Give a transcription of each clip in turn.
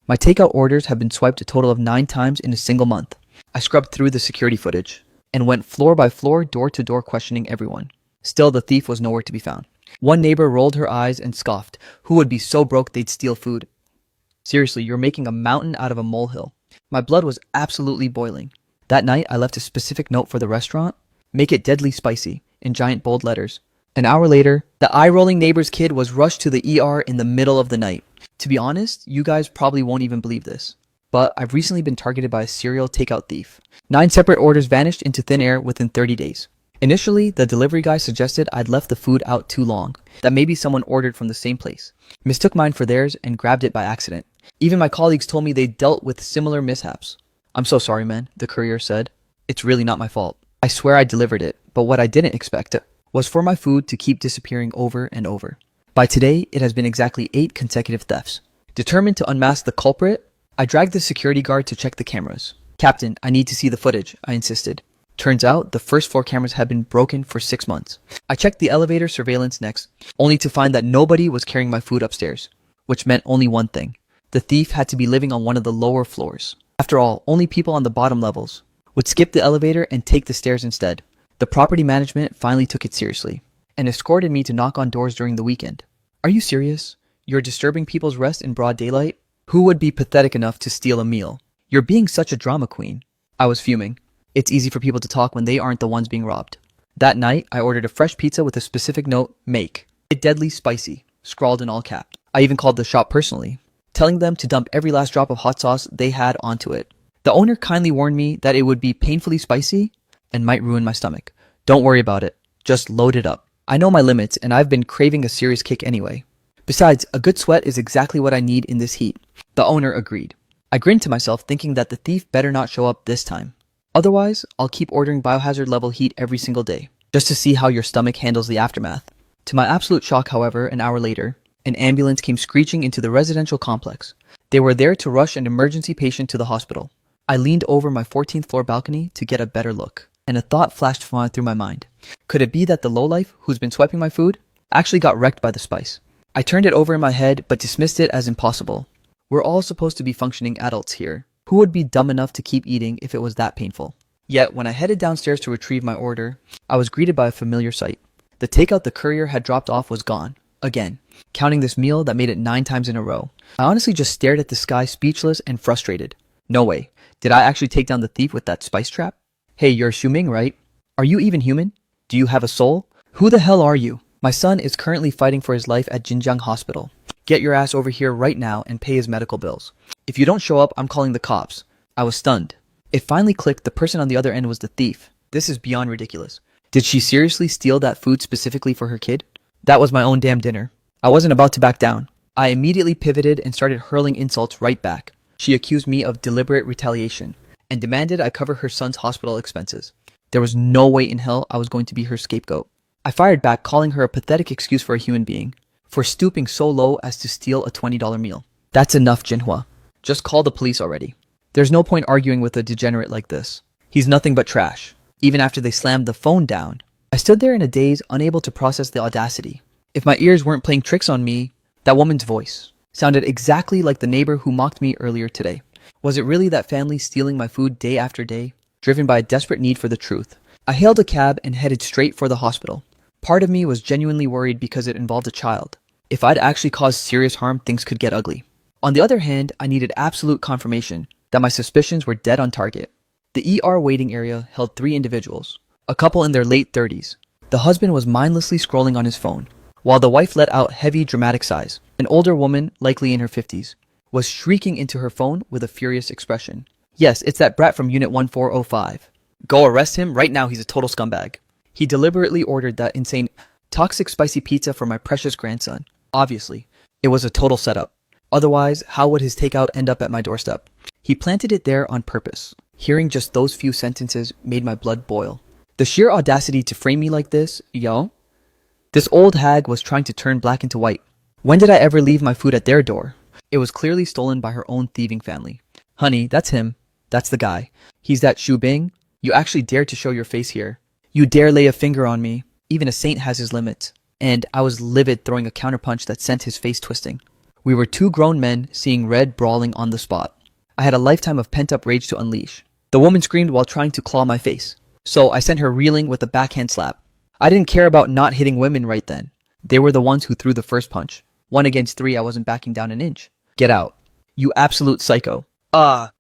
My takeout orders have been swiped a total of 9 times in a single month. I scrubbed through the security footage and went floor by floor, door to door, questioning everyone. Still, the thief was nowhere to be found. One neighbor rolled her eyes and scoffed. Who would be so broke they'd steal food? Seriously, you're making a mountain out of a molehill. My blood was absolutely boiling. That night, I left a specific note for the restaurant. Make it deadly spicy, in giant bold letters. An hour later, the eye-rolling neighbor's kid was rushed to the ER in the middle of the night. To be honest, you guys probably won't even believe this, but I've recently been targeted by a serial takeout thief. 9 separate orders vanished into thin air within 30 days. Initially, the delivery guy suggested I'd left the food out too long, that maybe someone ordered from the same place, mistook mine for theirs, and grabbed it by accident. Even my colleagues told me they dealt with similar mishaps. I'm so sorry, man, the courier said. It's really not my fault. I swear I delivered it, but what I didn't expect was for my food to keep disappearing over and over. By today, it has been exactly 8 consecutive thefts. Determined to unmask the culprit, I dragged the security guard to check the cameras. Captain, I need to see the footage, I insisted. Turns out, the first floor cameras had been broken for 6 months. I checked the elevator surveillance next, only to find that nobody was carrying my food upstairs, which meant only one thing. The thief had to be living on one of the lower floors. After all, only people on the bottom levels would skip the elevator and take the stairs instead. The property management finally took it seriously and escorted me to knock on doors during the weekend. Are you serious? You're disturbing people's rest in broad daylight? Who would be pathetic enough to steal a meal? You're being such a drama queen. I was fuming. It's easy for people to talk when they aren't the ones being robbed. That night, I ordered a fresh pizza with a specific note, make it deadly spicy, scrawled in all caps. I even called the shop personally, telling them to dump every last drop of hot sauce they had onto it. The owner kindly warned me that it would be painfully spicy and might ruin my stomach. Don't worry about it. Just load it up. I know my limits, and I've been craving a serious kick anyway. Besides, a good sweat is exactly what I need in this heat. The owner agreed. I grinned to myself, thinking that the thief better not show up this time. Otherwise, I'll keep ordering biohazard level heat every single day, just to see how your stomach handles the aftermath. To my absolute shock, however, an hour later, an ambulance came screeching into the residential complex. They were there to rush an emergency patient to the hospital. I leaned over my 14th floor balcony to get a better look, and a thought flashed through my mind. Could it be that the lowlife who's been swiping my food actually got wrecked by the spice? I turned it over in my head, but dismissed it as impossible. We're all supposed to be functioning adults here. Who would be dumb enough to keep eating if it was that painful? Yet, when I headed downstairs to retrieve my order, I was greeted by a familiar sight. The takeout the courier had dropped off was gone. Again. Counting this meal that made it 9 times in a row. I honestly just stared at the sky, speechless and frustrated. No way. Did I actually take down the thief with that spice trap? Hey, you're Xiuming, right? Are you even human? Do you have a soul? Who the hell are you? My son is currently fighting for his life at Jinjiang Hospital. Get your ass over here right now and pay his medical bills. If you don't show up, I'm calling the cops. I was stunned. It finally clicked, the person on the other end was the thief. This is beyond ridiculous. Did she seriously steal that food specifically for her kid? That was my own damn dinner. I wasn't about to back down. I immediately pivoted and started hurling insults right back. She accused me of deliberate retaliation and demanded I cover her son's hospital expenses. There was no way in hell I was going to be her scapegoat. I fired back, calling her a pathetic excuse for a human being, for stooping so low as to steal a $20 meal. That's enough, Jinhua. Just call the police already. There's no point arguing with a degenerate like this. He's nothing but trash. Even after they slammed the phone down, I stood there in a daze, unable to process the audacity. If my ears weren't playing tricks on me, that woman's voice sounded exactly like the neighbor who mocked me earlier today. Was it really that family stealing my food day after day, driven by a desperate need for the truth? I hailed a cab and headed straight for the hospital. Part of me was genuinely worried because it involved a child. If I'd actually caused serious harm, things could get ugly. On the other hand, I needed absolute confirmation that my suspicions were dead on target. The ER waiting area held 3 individuals, a couple in their late 30s. The husband was mindlessly scrolling on his phone, while the wife let out heavy, dramatic sighs. An older woman, likely in her 50s, was shrieking into her phone with a furious expression. Yes, it's that brat from Unit 1405. Go arrest him right now, he's a total scumbag. He deliberately ordered that insane, toxic spicy pizza for my precious grandson. Obviously, it was a total setup. Otherwise, how would his takeout end up at my doorstep? He planted it there on purpose. Hearing just those few sentences made my blood boil. The sheer audacity to frame me like this, yo. This old hag was trying to turn black into white. When did I ever leave my food at their door? It was clearly stolen by her own thieving family. Honey, that's him. That's the guy. He's that Xu Bing. You actually dare to show your face here. You dare lay a finger on me. Even a saint has his limits. And I was livid, throwing a counterpunch that sent his face twisting. We were two grown men seeing red brawling on the spot. I had a lifetime of pent-up rage to unleash. The woman screamed while trying to claw my face, so I sent her reeling with a backhand slap. I didn't care about not hitting women right then. They were the ones who threw the first punch. 1 against 3, I wasn't backing down an inch. Get out. You absolute psycho.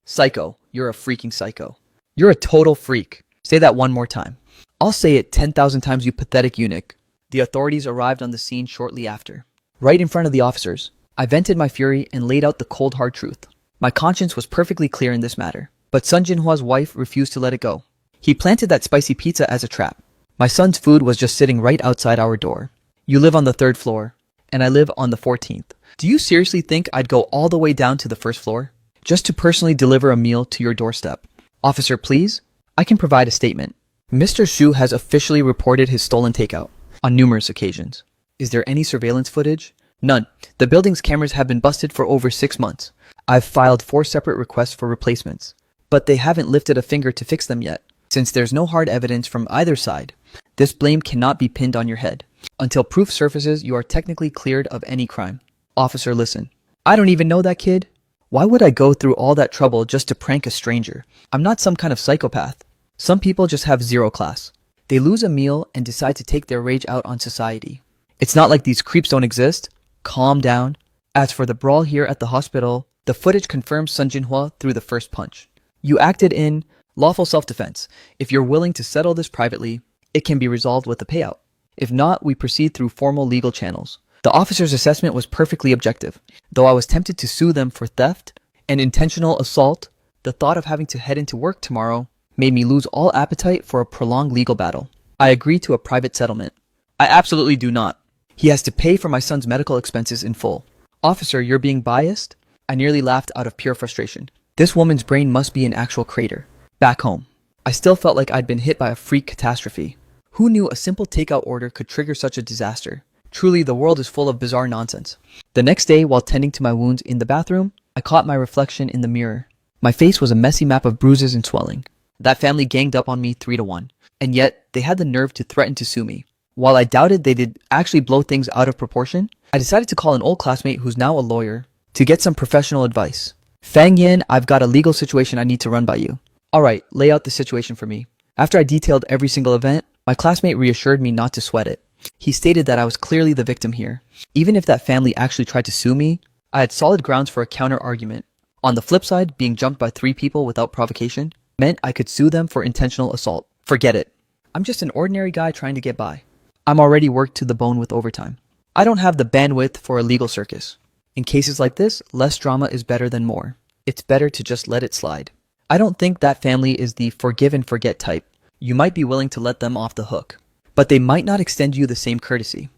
Psycho. You're a freaking psycho. You're a total freak. Say that one more time. I'll say it 10,000 times, you pathetic eunuch. The authorities arrived on the scene shortly after. Right in front of the officers, I vented my fury and laid out the cold hard truth. My conscience was perfectly clear in this matter, but Sun Jinhua's wife refused to let it go. He planted that spicy pizza as a trap. My son's food was just sitting right outside our door. You live on the 3rd floor, and I live on the 14th. Do you seriously think I'd go all the way down to the 1st floor just to personally deliver a meal to your doorstep? Officer, please? I can provide a statement. Mr. Xu has officially reported his stolen takeout on numerous occasions. Is there any surveillance footage? None. The building's cameras have been busted for over 6 months. I've filed 4 separate requests for replacements, but they haven't lifted a finger to fix them yet. Since there's no hard evidence from either side, this blame cannot be pinned on your head. Until proof surfaces, you are technically cleared of any crime. Officer, listen. I don't even know that kid. Why would I go through all that trouble just to prank a stranger? I'm not some kind of psychopath. Some people just have zero class. They lose a meal and decide to take their rage out on society. It's not like these creeps don't exist. Calm down. As for the brawl here at the hospital, the footage confirms Sun Jinhua threw the first punch. You acted in lawful self-defense. If you're willing to settle this privately, it can be resolved with a payout. If not, we proceed through formal legal channels. The officer's assessment was perfectly objective. Though I was tempted to sue them for theft and intentional assault, the thought of having to head into work tomorrow made me lose all appetite for a prolonged legal battle. I agreed to a private settlement. I absolutely do not. He has to pay for my son's medical expenses in full. Officer, you're being biased? I nearly laughed out of pure frustration. This woman's brain must be an actual crater. Back home, I still felt like I'd been hit by a freak catastrophe. Who knew a simple takeout order could trigger such a disaster? Truly, the world is full of bizarre nonsense. The next day, while tending to my wounds in the bathroom, I caught my reflection in the mirror. My face was a messy map of bruises and swelling. That family ganged up on me 3-1, and yet they had the nerve to threaten to sue me. While I doubted they did actually blow things out of proportion, I decided to call an old classmate who's now a lawyer to get some professional advice. Fang Yan, I've got a legal situation I need to run by you. Alright, lay out the situation for me. After I detailed every single event, my classmate reassured me not to sweat it. He stated that I was clearly the victim here. Even if that family actually tried to sue me, I had solid grounds for a counter-argument. On the flip side, being jumped by 3 people without provocation meant I could sue them for intentional assault. Forget it. I'm just an ordinary guy trying to get by. I'm already worked to the bone with overtime. I don't have the bandwidth for a legal circus. In cases like this, less drama is better than more. It's better to just let it slide. I don't think that family is the forgive and forget type. You might be willing to let them off the hook, but they might not extend you the same courtesy.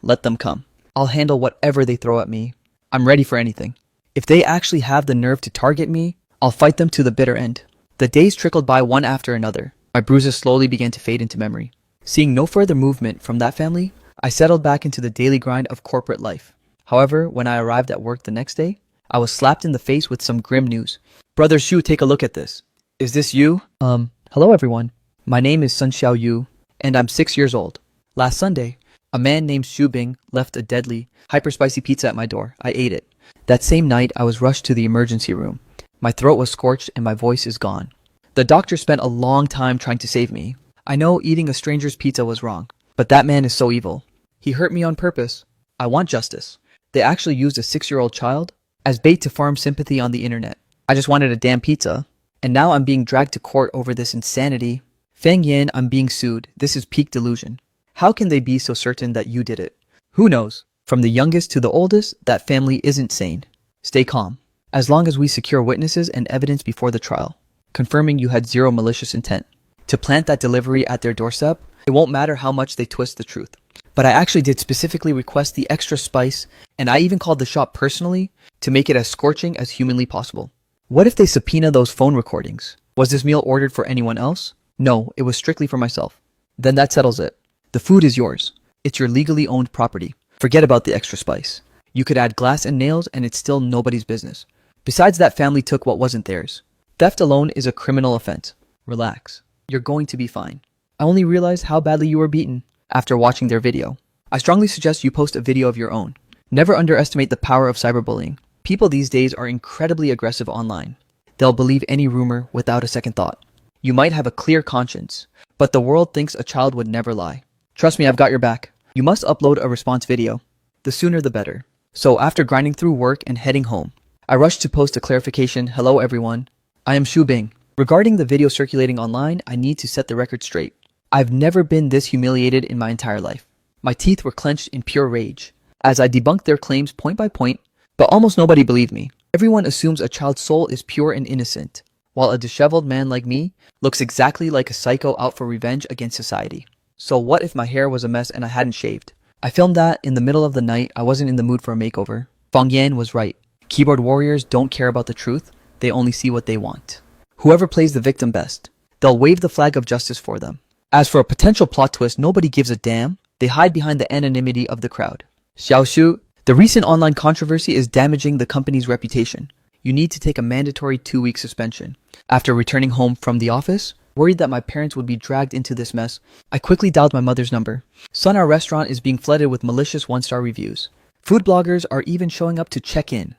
Let them come. I'll handle whatever they throw at me. I'm ready for anything. If they actually have the nerve to target me, I'll fight them to the bitter end. The days trickled by one after another. My bruises slowly began to fade into memory. Seeing no further movement from that family, I settled back into the daily grind of corporate life. However, when I arrived at work the next day, I was slapped in the face with some grim news. Brother Xu, take a look at this. Is this you? Hello everyone. My name is Sun Xiao Yu, and I'm 6 years old. Last Sunday, a man named Xu Bing left a deadly, hyper-spicy pizza at my door. I ate it. That same night, I was rushed to the emergency room. My throat was scorched and my voice is gone. The doctor spent a long time trying to save me. I know eating a stranger's pizza was wrong, but that man is so evil. He hurt me on purpose. I want justice. They actually used a 6-year-old child as bait to farm sympathy on the internet. I just wanted a damn pizza, and now I'm being dragged to court over this insanity. Feng Yan, I'm being sued. This is peak delusion. How can they be so certain that you did it? Who knows? From the youngest to the oldest, that family isn't sane. Stay calm. As long as we secure witnesses and evidence before the trial, confirming you had zero malicious intent to plant that delivery at their doorstep, it won't matter how much they twist the truth. But I actually did specifically request the extra spice, and I even called the shop personally to make it as scorching as humanly possible. What if they subpoena those phone recordings? Was this meal ordered for anyone else? No, it was strictly for myself. Then that settles it. The food is yours. It's your legally owned property. Forget about the extra spice. You could add glass and nails and it's still nobody's business. Besides, that family took what wasn't theirs. Theft alone is a criminal offense. Relax. You're going to be fine. I only realized how badly you were beaten after watching their video. I strongly suggest you post a video of your own. Never underestimate the power of cyberbullying. People these days are incredibly aggressive online. They'll believe any rumor without a second thought. You might have a clear conscience, but the world thinks a child would never lie. Trust me, I've got your back. You must upload a response video. The sooner the better. So after grinding through work and heading home, I rushed to post a clarification. Hello everyone. I am Shu Bing. Regarding the video circulating online, I need to set the record straight. I've never been this humiliated in my entire life. My teeth were clenched in pure rage as I debunked their claims point by point, but almost nobody believed me. Everyone assumes a child's soul is pure and innocent, while a disheveled man like me looks exactly like a psycho out for revenge against society. So what if my hair was a mess and I hadn't shaved? I filmed that in the middle of the night. I wasn't in the mood for a makeover. Fang Yan was right. Keyboard warriors don't care about the truth. They only see what they want. Whoever plays the victim best, they'll wave the flag of justice for them. As for a potential plot twist, nobody gives a damn. They hide behind the anonymity of the crowd. Xiaoshu, the recent online controversy is damaging the company's reputation. You need to take a mandatory 2-week suspension. After returning home from the office, worried that my parents would be dragged into this mess, I quickly dialed my mother's number. Son, our restaurant is being flooded with malicious 1-star reviews. Food bloggers are even showing up to check in.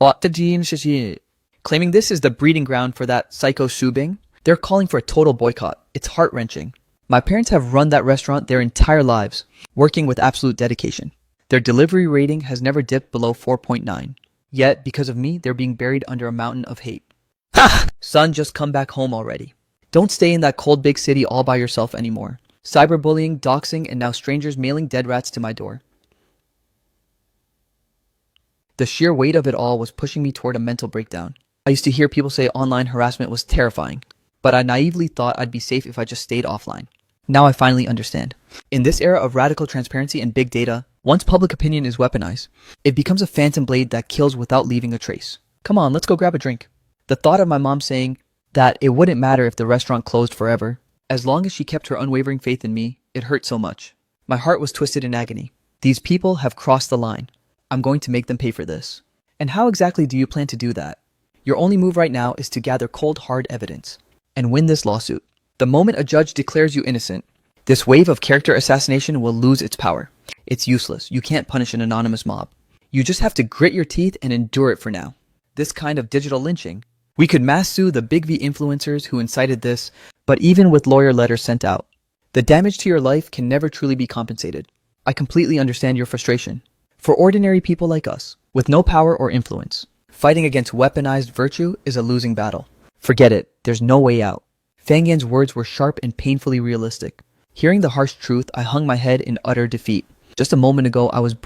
Claiming this is the breeding ground for that psycho Shu Bing, they're calling for a total boycott. It's heart-wrenching. My parents have run that restaurant their entire lives, working with absolute dedication. Their delivery rating has never dipped below 4.9. Yet, because of me, they're being buried under a mountain of hate. Ha! Son, just come back home already. Don't stay in that cold big city all by yourself anymore. Cyberbullying, doxing, and now strangers mailing dead rats to my door. The sheer weight of it all was pushing me toward a mental breakdown. I used to hear people say online harassment was terrifying, but I naively thought I'd be safe if I just stayed offline. Now I finally understand. In this era of radical transparency and big data, once public opinion is weaponized, it becomes a phantom blade that kills without leaving a trace. Come on, let's go grab a drink. The thought of my mom saying that it wouldn't matter if the restaurant closed forever, as long as she kept her unwavering faith in me, it hurt so much. My heart was twisted in agony. These people have crossed the line. I'm going to make them pay for this. And how exactly do you plan to do that? Your only move right now is to gather cold, hard evidence and win this lawsuit. The moment a judge declares you innocent, this wave of character assassination will lose its power. It's useless. You can't punish an anonymous mob. You just have to grit your teeth and endure it for now. This kind of digital lynching, we could mass sue the big V influencers who incited this, but even with lawyer letters sent out, the damage to your life can never truly be compensated. I completely understand your frustration. For ordinary people like us, with no power or influence, fighting against weaponized virtue is a losing battle. Forget it. There's no way out. Fang Yan's words were sharp and painfully realistic. Hearing the harsh truth, I hung my head in utter defeat. Just a moment ago, I was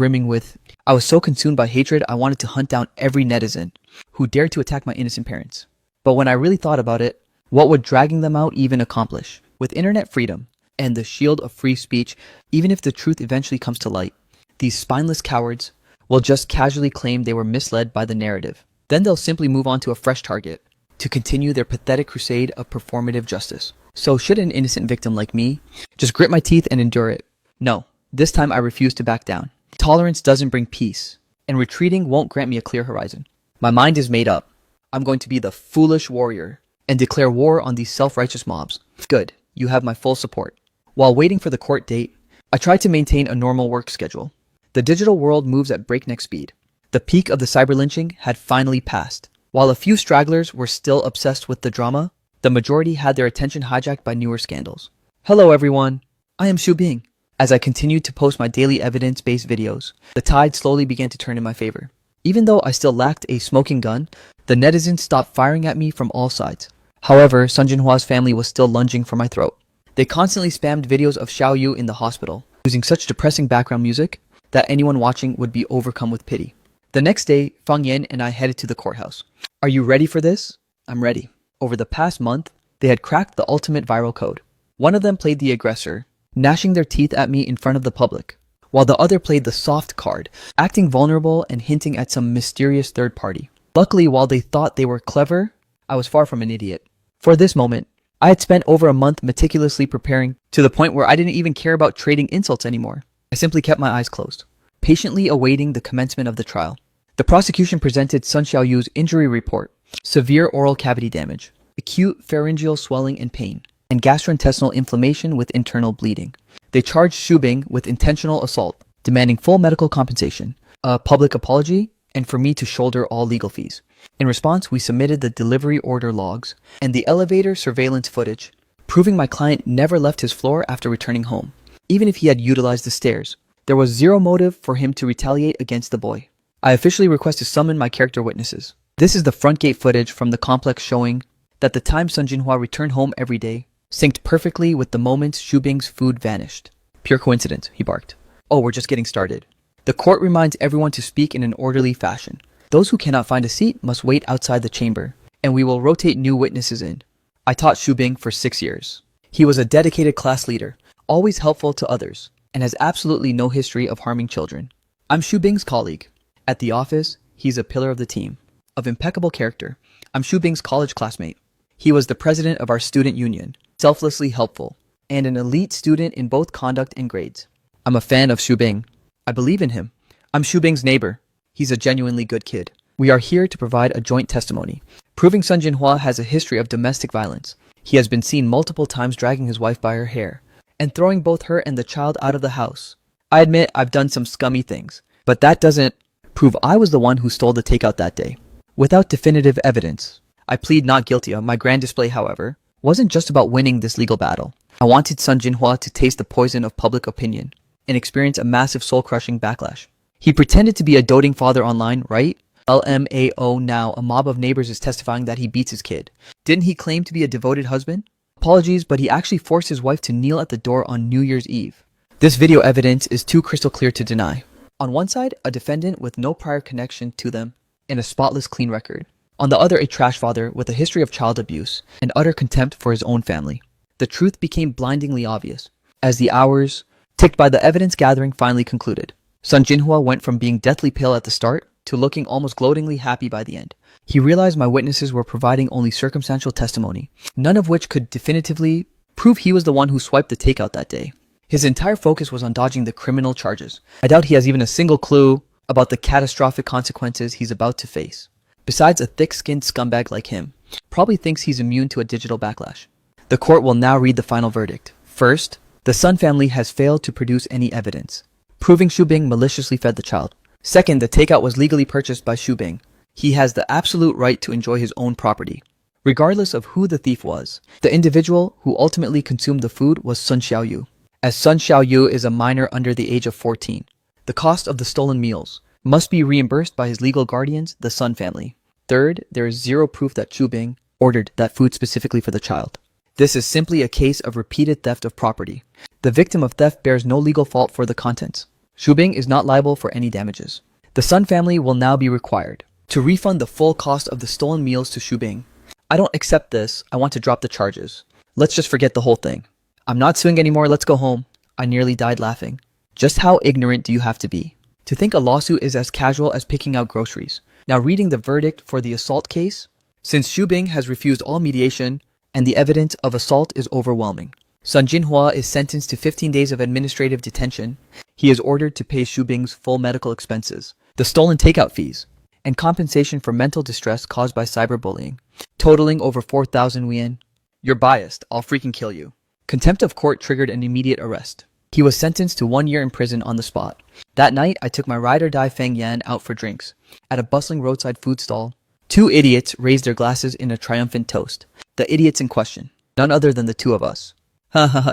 so consumed by hatred, I wanted to hunt down every netizen who dared to attack my innocent parents. But when I really thought about it, what would dragging them out even accomplish? With internet freedom and the shield of free speech, even if the truth eventually comes to light, these spineless cowards will just casually claim they were misled by the narrative. Then they'll simply move on to a fresh target to continue their pathetic crusade of performative justice. So should an innocent victim like me just grit my teeth and endure it? No, this time I refuse to back down. Tolerance doesn't bring peace, and retreating won't grant me a clear horizon. My mind is made up. I'm going to be the foolish warrior and declare war on these self-righteous mobs. Good, you have my full support. While waiting for the court date, I tried to maintain a normal work schedule. The digital world moves at breakneck speed. The peak of the cyber lynching had finally passed. While a few stragglers were still obsessed with the drama, the majority had their attention hijacked by newer scandals. Hello everyone, I am Shu Bing. As I continued to post my daily evidence-based videos, the tide slowly began to turn in my favor. Even though I still lacked a smoking gun, the netizens stopped firing at me from all sides. However, Sun Jinhua's family was still lunging for my throat. They constantly spammed videos of Xiao Yu in the hospital, using such depressing background music that anyone watching would be overcome with pity. The next day, Fang Yan and I headed to the courthouse. Are you ready for this? I'm ready. Over the past month, they had cracked the ultimate viral code. One of them played the aggressor, gnashing their teeth at me in front of the public, while the other played the soft card, acting vulnerable and hinting at some mysterious third party. Luckily, while they thought they were clever, I was far from an idiot. For this moment, I had spent over a month meticulously preparing to the point where I didn't even care about trading insults anymore. I simply kept my eyes closed, patiently awaiting the commencement of the trial. The prosecution presented Sun Xiaoyu's injury report: severe oral cavity damage, acute pharyngeal swelling and pain, and gastrointestinal inflammation with internal bleeding. They charged Shu Bing with intentional assault, demanding full medical compensation, a public apology, and for me to shoulder all legal fees. In response, we submitted the delivery order logs and the elevator surveillance footage, proving my client never left his floor after returning home. Even if he had utilized the stairs, there was zero motive for him to retaliate against the boy. I officially request to summon my character witnesses. This is the front gate footage from the complex showing that the time Sun Jinhua returned home every day synced perfectly with the moments Xu Bing's food vanished. Pure coincidence, he barked. Oh, we're just getting started. The court reminds everyone to speak in an orderly fashion. Those who cannot find a seat must wait outside the chamber, and we will rotate new witnesses in. I taught Xu Bing for 6 years. He was a dedicated class leader, always helpful to others, and has absolutely no history of harming children. I'm Xu Bing's colleague. At the office, he's a pillar of the team. Of impeccable character, I'm Xu Bing's college classmate. He was the president of our student union, selflessly helpful, and an elite student in both conduct and grades. I'm a fan of Xu Bing. I believe in him. I'm Xu Bing's neighbor. He's a genuinely good kid. We are here to provide a joint testimony, proving Sun Jinhua has a history of domestic violence. He has been seen multiple times dragging his wife by her hair and throwing both her and the child out of the house. I admit I've done some scummy things, but that doesn't prove I was the one who stole the takeout that day. Without definitive evidence, I plead not guilty. My grand display, however, wasn't just about winning this legal battle. I wanted Sun Jinhua to taste the poison of public opinion and experience a massive soul-crushing backlash. He pretended to be a doting father online, right? LMAO, now a mob of neighbors is testifying that he beats his kid. Didn't he claim to be a devoted husband? Apologies, but he actually forced his wife to kneel at the door on New Year's Eve. This video evidence is too crystal clear to deny. On one side, a defendant with no prior connection to them and a spotless clean record. On the other, a trash father with a history of child abuse and utter contempt for his own family. The truth became blindingly obvious as the hours ticked by. The evidence gathering finally concluded. Sun Jinhua went from being deathly pale at the start to looking almost gloatingly happy by the end. He realized my witnesses were providing only circumstantial testimony, none of which could definitively prove he was the one who swiped the takeout that day. His entire focus was on dodging the criminal charges. I doubt he has even a single clue about the catastrophic consequences he's about to face. Besides, a thick-skinned scumbag like him probably thinks he's immune to a digital backlash. The court will now read the final verdict. First, the Sun family has failed to produce any evidence, proving Xu Bing maliciously fed the child. Second, the takeout was legally purchased by Xu Bing. He has the absolute right to enjoy his own property, regardless of who the thief was. The individual who ultimately consumed the food was Sun Xiaoyu. As Sun Xiaoyu is a minor under the age of 14, the cost of the stolen meals must be reimbursed by his legal guardians, the Sun family. Third, there is zero proof that Xu Bing ordered that food specifically for the child. This is simply a case of repeated theft of property. The victim of theft bears no legal fault for the contents. Xu Bing is not liable for any damages. The Sun family will now be required to refund the full cost of the stolen meals to Xu Bing. I don't accept this. I want to drop the charges. Let's just forget the whole thing. I'm not suing anymore. Let's go home. I nearly died laughing. Just how ignorant do you have to be to think a lawsuit is as casual as picking out groceries? Now, reading the verdict for the assault case, since Xu Bing has refused all mediation and the evidence of assault is overwhelming, Sun Jinhua is sentenced to 15 days of administrative detention. He is ordered to pay Xu Bing's full medical expenses, the stolen takeout fees, and compensation for mental distress caused by cyberbullying, totaling over 4,000 yuan. You're biased. I'll freaking kill you. Contempt of court triggered an immediate arrest. He was sentenced to 1 year in prison on the spot. That night, I took my ride-or-die Feng Yan out for drinks. At a bustling roadside food stall, 2 idiots raised their glasses in a triumphant toast. The idiots in question, none other than the two of us.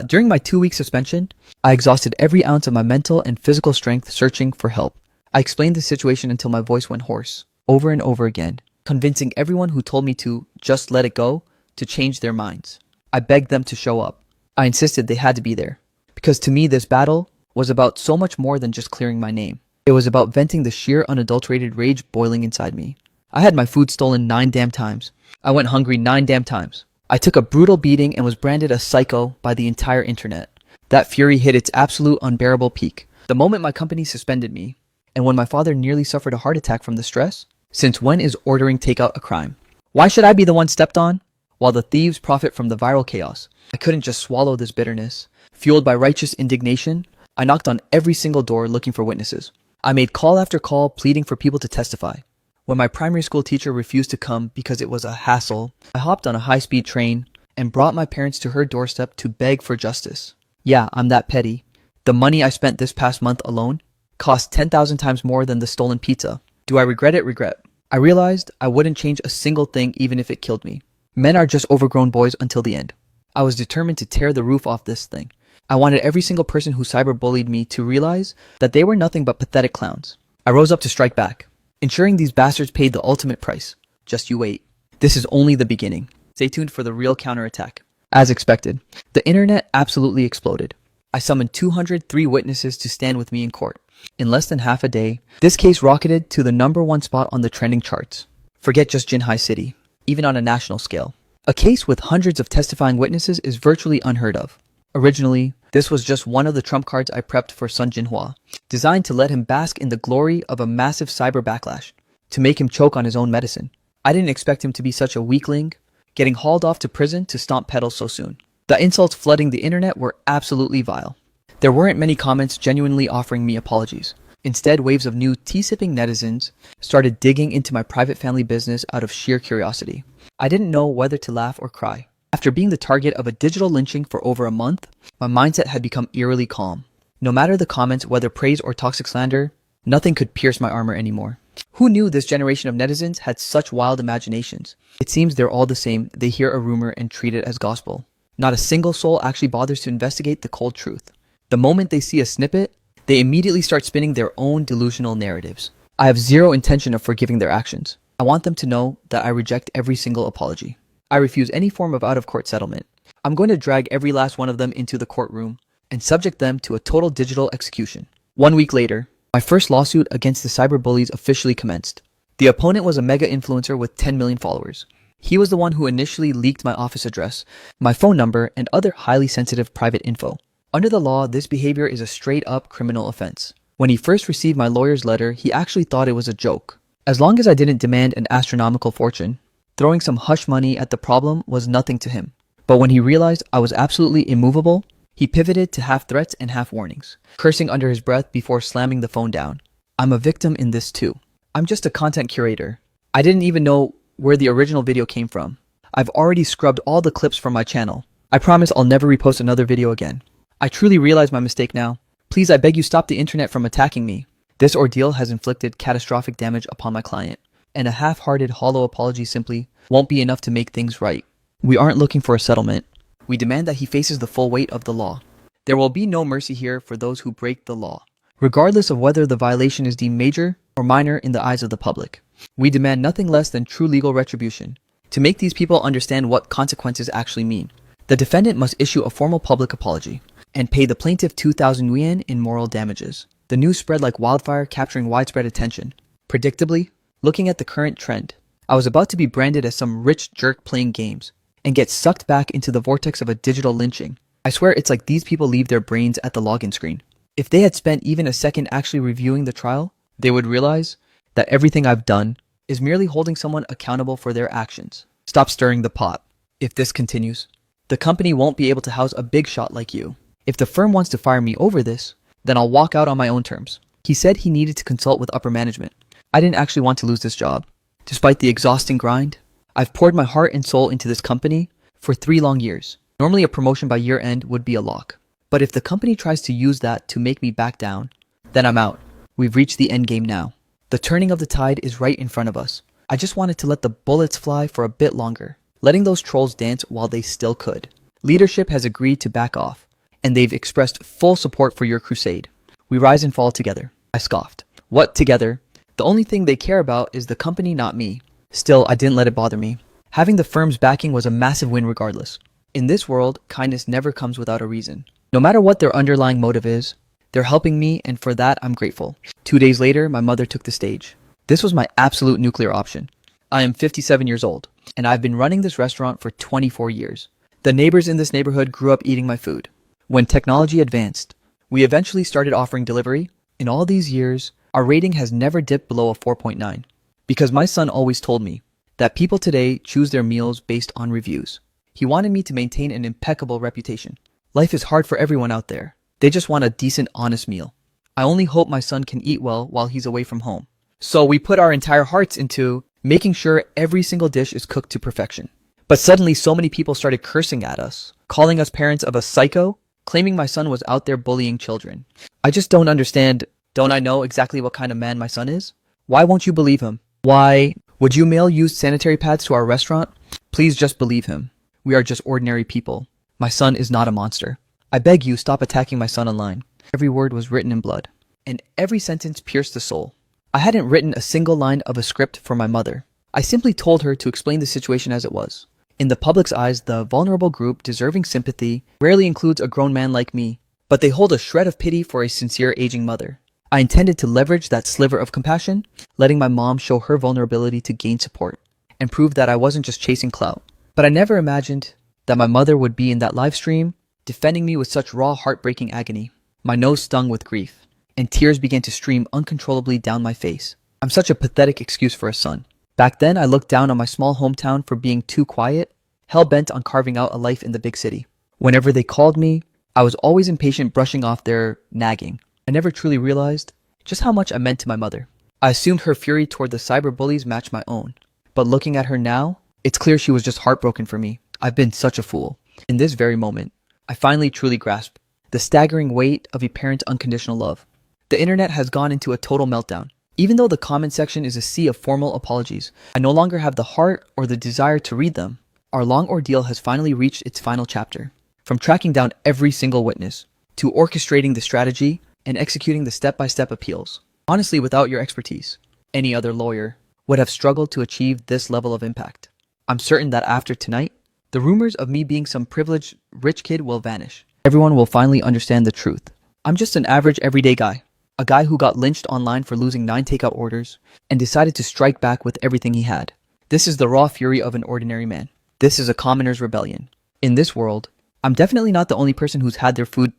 During my 2-week suspension, I exhausted every ounce of my mental and physical strength searching for help. I explained the situation until my voice went hoarse, over and over again, convincing everyone who told me to just let it go to change their minds. I begged them to show up. I insisted they had to be there, because to me this battle was about so much more than just clearing my name. It was about venting the sheer unadulterated rage boiling inside me. I had my food stolen 9 damn times. I went hungry 9 damn times. I took a brutal beating and was branded a psycho by the entire internet. That fury hit its absolute unbearable peak the moment my company suspended me, and when my father nearly suffered a heart attack from the stress. Since when is ordering takeout a crime? Why should I be the one stepped on, while the thieves profit from the viral chaos? I couldn't just swallow this bitterness. Fueled by righteous indignation, I knocked on every single door looking for witnesses. I made call after call pleading for people to testify. When my primary school teacher refused to come because it was a hassle, I hopped on a high-speed train and brought my parents to her doorstep to beg for justice. Yeah, I'm that petty. The money I spent this past month alone Cost 10,000 times more than the stolen pizza. Do I regret it? Regret. I realized I wouldn't change a single thing even if it killed me. Men are just overgrown boys until the end. I was determined to tear the roof off this thing. I wanted every single person who cyberbullied me to realize that they were nothing but pathetic clowns. I rose up to strike back, ensuring these bastards paid the ultimate price. Just you wait. This is only the beginning. Stay tuned for the real counterattack. As expected, the internet absolutely exploded. I summoned 203 witnesses to stand with me in court. In less than half a day, this case rocketed to the #1 spot on the trending charts. Forget just Jinhai City, even on a national scale. A case with hundreds of testifying witnesses is virtually unheard of. Originally, this was just one of the trump cards I prepped for Sun Jinhua, designed to let him bask in the glory of a massive cyber backlash, to make him choke on his own medicine. I didn't expect him to be such a weakling, getting hauled off to prison to stomp pedals so soon. The insults flooding the internet were absolutely vile. There weren't many comments genuinely offering me apologies. Instead, waves of new tea-sipping netizens started digging into my private family business out of sheer curiosity. I didn't know whether to laugh or cry. After being the target of a digital lynching for over a month, my mindset had become eerily calm. No matter the comments, whether praise or toxic slander, nothing could pierce my armor anymore. Who knew this generation of netizens had such wild imaginations? It seems they're all the same. They hear a rumor and treat it as gospel. Not a single soul actually bothers to investigate the cold truth. The moment they see a snippet, they immediately start spinning their own delusional narratives. I have zero intention of forgiving their actions. I want them to know that I reject every single apology. I refuse any form of out-of-court settlement. I'm going to drag every last one of them into the courtroom and subject them to a total digital execution. 1 week later, my first lawsuit against the cyberbullies officially commenced. The opponent was a mega influencer with 10 million followers. He was the one who initially leaked my office address, my phone number, and other highly sensitive private info. Under the law, this behavior is a straight-up criminal offense. When he first received my lawyer's letter, he actually thought it was a joke. As long as I didn't demand an astronomical fortune, throwing some hush money at the problem was nothing to him. But when he realized I was absolutely immovable, he pivoted to half threats and half warnings, cursing under his breath before slamming the phone down. I'm a victim in this too. I'm just a content curator. I didn't even know where the original video came from. I've already scrubbed all the clips from my channel. I promise I'll never repost another video again. I truly realize my mistake now. Please, I beg you, stop the internet from attacking me. This ordeal has inflicted catastrophic damage upon my client, and a half-hearted, hollow apology simply won't be enough to make things right. We aren't looking for a settlement. We demand that he faces the full weight of the law. There will be no mercy here for those who break the law, regardless of whether the violation is deemed major or minor in the eyes of the public. We demand nothing less than true legal retribution, to make these people understand what consequences actually mean. The defendant must issue a formal public apology and pay the plaintiff 2,000 yuan in moral damages. The news spread like wildfire, capturing widespread attention. Predictably, looking at the current trend, I was about to be branded as some rich jerk playing games and get sucked back into the vortex of a digital lynching. I swear it's like these people leave their brains at the login screen. If they had spent even a second actually reviewing the trial, they would realize that everything I've done is merely holding someone accountable for their actions. Stop stirring the pot. If this continues, the company won't be able to house a big shot like you. If the firm wants to fire me over this, then I'll walk out on my own terms. He said he needed to consult with upper management. I didn't actually want to lose this job. Despite the exhausting grind, I've poured my heart and soul into this company for 3 long years. Normally a promotion by year end would be a lock. But if the company tries to use that to make me back down, then I'm out. We've reached the end game now. The turning of the tide is right in front of us. I just wanted to let the bullets fly for a bit longer, letting those trolls dance while they still could. Leadership has agreed to back off, and they've expressed full support for your crusade. We rise and fall together. I scoffed. What together? The only thing they care about is the company, not me. Still, I didn't let it bother me. Having the firm's backing was a massive win regardless. In this world, kindness never comes without a reason. No matter what their underlying motive is, they're helping me, and for that, I'm grateful. 2 days later, my mother took the stage. This was my absolute nuclear option. I am 57 years old, and I've been running this restaurant for 24 years. The neighbors in this neighborhood grew up eating my food. When technology advanced, we eventually started offering delivery. In all these years, our rating has never dipped below a 4.9. Because my son always told me that people today choose their meals based on reviews. He wanted me to maintain an impeccable reputation. Life is hard for everyone out there. They just want a decent, honest meal. I only hope my son can eat well while he's away from home. So we put our entire hearts into making sure every single dish is cooked to perfection. But suddenly so many people started cursing at us, calling us parents of a psycho, claiming my son was out there bullying children. I just don't understand Don't I know exactly what kind of man my son is? Why won't you believe him? Why would you mail used sanitary pads to our restaurant? Please just believe him. We are just ordinary people. My son is not a monster. I beg you, stop attacking my son online. Every word was written in blood, and every sentence pierced the soul. I hadn't written a single line of a script for my mother. I simply told her to explain the situation as it was. In the public's eyes, the vulnerable group deserving sympathy rarely includes a grown man like me, but they hold a shred of pity for a sincere aging mother. I intended to leverage that sliver of compassion, letting my mom show her vulnerability to gain support, and prove that I wasn't just chasing clout. But I never imagined that my mother would be in that live stream, defending me with such raw, heartbreaking agony. My nose stung with grief, and tears began to stream uncontrollably down my face. I'm such a pathetic excuse for a son. Back then, I looked down on my small hometown for being too quiet, hell-bent on carving out a life in the big city. Whenever they called me, I was always impatient, brushing off their nagging. I never truly realized just how much I meant to my mother. I assumed her fury toward the cyberbullies matched my own. But looking at her now, it's clear she was just heartbroken for me. I've been such a fool. In this very moment, I finally truly grasped the staggering weight of a parent's unconditional love. The internet has gone into a total meltdown. Even though the comment section is a sea of formal apologies, I no longer have the heart or the desire to read them. Our long ordeal has finally reached its final chapter. From tracking down every single witness, to orchestrating the strategy and executing the step-by-step appeals. Honestly, without your expertise, any other lawyer would have struggled to achieve this level of impact. I'm certain that after tonight, the rumors of me being some privileged rich kid will vanish. Everyone will finally understand the truth. I'm just an average everyday guy. A guy who got lynched online for losing 9 takeout orders and decided to strike back with everything he had. This is the raw fury of an ordinary man. This is a commoner's rebellion. In this world, I'm definitely not the only person who's had their food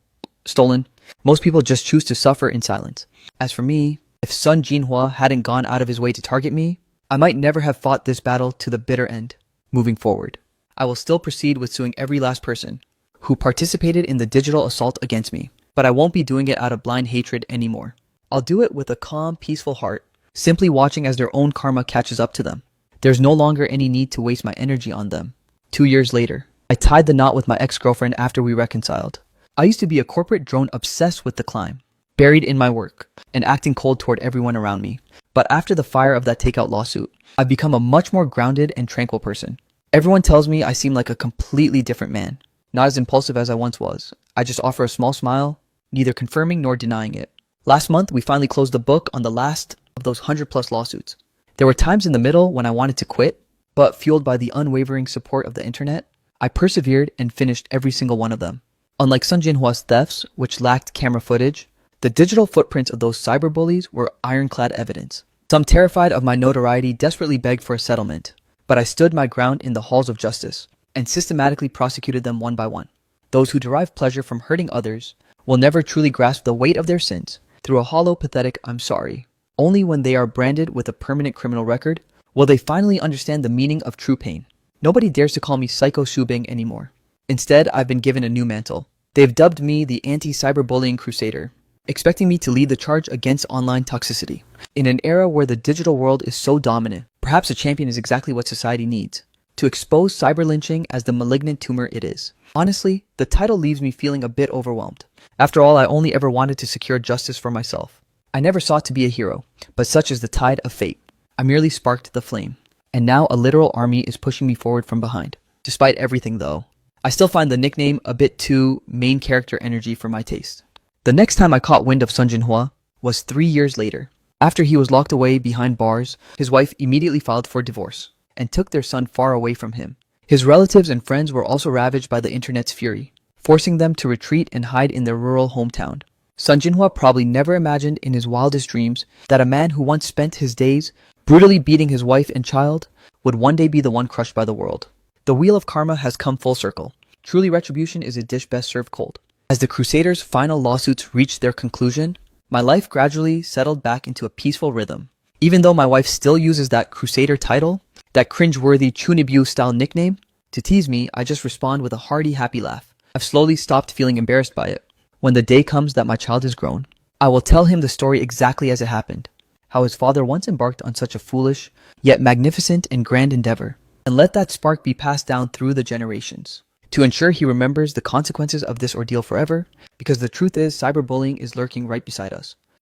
stolen. Most people just choose to suffer in silence. As for me, if Sun Jinhua hadn't gone out of his way to target me, I might never have fought this battle to the bitter end. Moving forward, I will still proceed with suing every last person who participated in the digital assault against me, but I won't be doing it out of blind hatred anymore. I'll do it with a calm, peaceful heart, simply watching as their own karma catches up to them. There's no longer any need to waste my energy on them. 2 years later, I tied the knot with my ex-girlfriend after we reconciled. I used to be a corporate drone obsessed with the climb, buried in my work, and acting cold toward everyone around me. But after the fire of that takeout lawsuit, I've become a much more grounded and tranquil person. Everyone tells me I seem like a completely different man, not as impulsive as I once was. I just offer a small smile, neither confirming nor denying it. Last month, we finally closed the book on the last of those 100+ lawsuits. There were times in the middle when I wanted to quit, but fueled by the unwavering support of the internet, I persevered and finished every single one of them. Unlike Sun Jinhua's thefts, which lacked camera footage, the digital footprints of those cyberbullies were ironclad evidence. Some, terrified of my notoriety, desperately begged for a settlement, but I stood my ground in the halls of justice and systematically prosecuted them one by one. Those who derive pleasure from hurting others will never truly grasp the weight of their sins through a hollow, pathetic "I'm sorry." Only when they are branded with a permanent criminal record will they finally understand the meaning of true pain. Nobody dares to call me Psycho Subing anymore. Instead, I've been given a new mantle. They've dubbed me the anti-cyberbullying crusader, expecting me to lead the charge against online toxicity. In an era where the digital world is so dominant, perhaps a champion is exactly what society needs, to expose cyber-lynching as the malignant tumor it is. Honestly, the title leaves me feeling a bit overwhelmed. After all, I only ever wanted to secure justice for myself. I never sought to be a hero, but such is the tide of fate. I merely sparked the flame, and now a literal army is pushing me forward from behind. Despite everything though, I still find the nickname a bit too main character energy for my taste. The next time I caught wind of Sun Jinhua was 3 years later. After he was locked away behind bars, his wife immediately filed for divorce and took their son far away from him. His relatives and friends were also ravaged by the internet's fury, forcing them to retreat and hide in their rural hometown. Sun Jinhua probably never imagined in his wildest dreams that a man who once spent his days brutally beating his wife and child would one day be the one crushed by the world. The wheel of karma has come full circle. Truly, retribution is a dish best served cold. As the Crusaders' final lawsuits reached their conclusion, my life gradually settled back into a peaceful rhythm. Even though my wife still uses that Crusader title, that cringe-worthy Chunibyo-style nickname, to tease me, I just respond with a hearty, happy laugh. I've slowly stopped feeling embarrassed by it. When the day comes that my child is grown, I will tell him the story exactly as it happened, how his father once embarked on such a foolish, yet magnificent and grand endeavor, and let that spark be passed down through the generations, to ensure he remembers the consequences of this ordeal forever, because the truth is, cyberbullying is lurking right beside us.